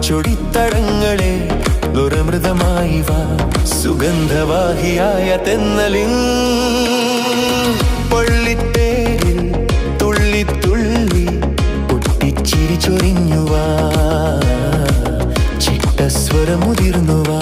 ചൊടിത്തടങ്ങളെ ദുരമൃതമായി വാ, സുഗന്ധവാഹിയായ തെന്നലിൻ പള്ളിത്തേരിൽ തുള്ളി തുള്ളി പൊട്ടിച്ചിരി ചൊരിഞ്ഞുവാ, ചിട്ടസ്വരമുതിർന്നുവാ.